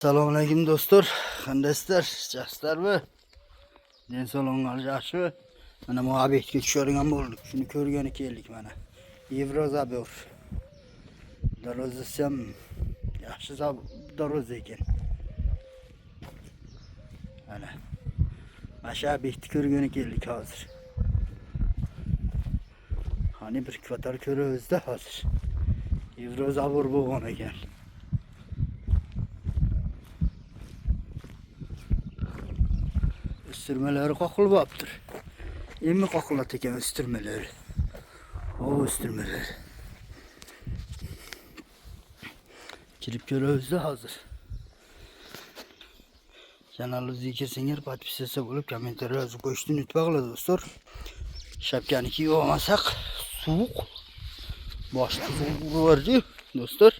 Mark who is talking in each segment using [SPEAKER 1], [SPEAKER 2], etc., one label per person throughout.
[SPEAKER 1] Assalomu alaykum do'stlar, qandaysizlar? Yaxshilarmi? Men salomlar yaxshi. Mana bu obyektga tushadigan bo'ldik. Shuni ko'rgani keldik mana. Yevrozabor. Darvozasi ham yaxshi darvoza ekan. Mana. Mana obyektni ko'rgani keldik hozir. Hani bir kvartal ko'ramiz-da hozir. Yevrozabor bo'lgan ekan. Üstürmeleri qoqilibdir. Endi qoqilat ekan üstürmeleri. O üstürmeleri. Kirib ko'ramiz hozir. Kanalimizga kelsangiz podpisatsiya bo'lib, kommentariy yozib qo'yishni unutmanglar do'stlar. Shapkani kiyib olmasak sovuq. Boshqa sovuq urardi do'stlar.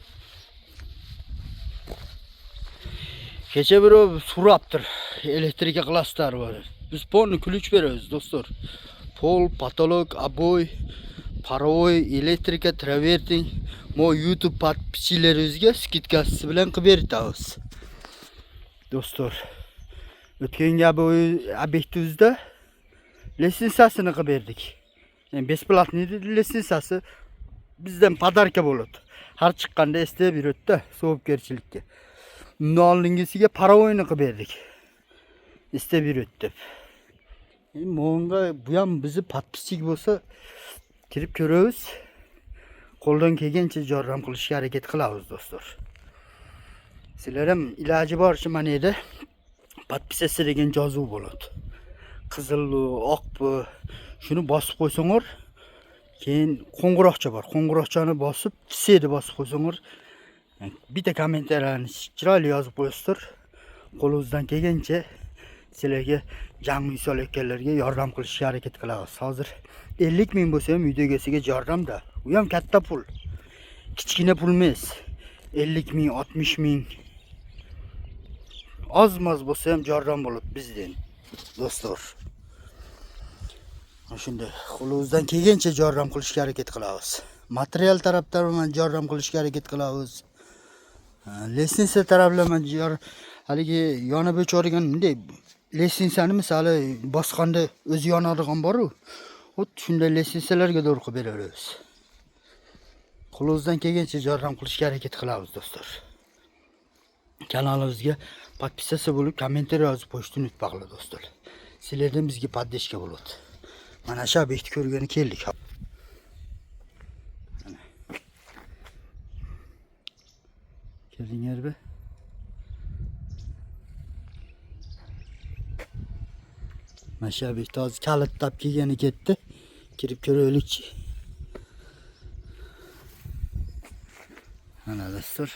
[SPEAKER 1] Kecha bir suraptır. Elektrika klaslar var. Biz polni ключ beramiz do'stlar. Pol, patolog, aboy, parovoy, elektrika, traverting, mo YouTube podpischilaringizga skidkasi bilan qilib beramiz. Do'stlar, o'tgan obyektimizda litsenziyasini qilib berdik. Yani besplatniy litsenziyasi bizdan podarka bo'ladi. Har chiqqanda esda beradi-da, javobgarchilikka. Bundan oldingisiga parovoyni qilib berdik. İste bir öttüp. Moğonga bu ham bizi podpischik bo'lsa kirib ko'ramiz. Qo'ldan kelgancha yordam qilishga harakat qilamiz do'stlar. Sizlar ham iloji boricha mana yerda podpisatsiya degan yozuv bo'ladi. Qizilli, oqbi, shuni bosib qo'ysanglar, keyin qo'ng'iroqcha bor. Qo'ng'iroqchani bosib, seni bosib qo'ysanglar, bitta kommentariyani chiroyli yozib qo'yasizlar. Qo'lingizdan kelgancha sizlarga jang solayotganlarga yordam qilishga harakat qilamiz. Hozir 50 ming bo'lsa ham video egasiga yordamda. U ham katta pul. Kichkina pul emas. 50 ming, 60 ming. Ozmoz bo'lsa ham yordam bo'lib bizdan. Do'stlar. Shunda qo'lingizdan kelgancha yordam qilishga harakat qilamiz. Material tarafdan ham yordam qilishga harakat qilamiz. Litsenziya taraflaman haligi yonib o'chadigan bunday litsenziyani misali bosqanda o'zi yonadigan bor-ku. Xuddi shunday litsenziyalarga to'g'ri qilib beramiz. Qo'lingizdan kelgancha yordam qilishga harakat qilamiz do'stlar. Kanalimizga podpisatsiya bo'lib, kommentariy yozib qo'yishni unutmanglar do'stlar. Sizlardan bizga podдержка bo'ladi. Mana shu obyektni ko'rgani keldik. Keldinglar be? Mashabiy toz kalitlab kelgani ketdi. Kirib ko'raylikchi. Mana do'stlar.